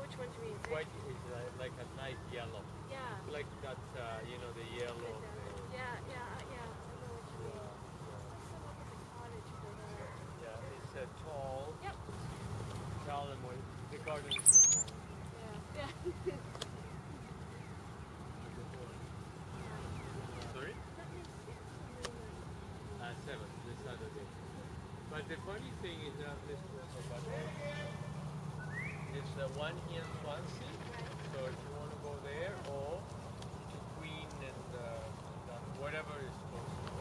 which one do you mean? White is like a nice yellow. Yeah. Like that, you know, the yellow. Yeah, yeah, yeah. I know what you mean. Yeah, Let's come up with a cottage for that. yeah. It's tall. Yep. Tall and white. The garden is not long. Yeah. Yeah. Sorry? 7 this Saturday. But the funny thing is that this it's the one here in Swansea. So if you want to go there or to Queen and whatever is close.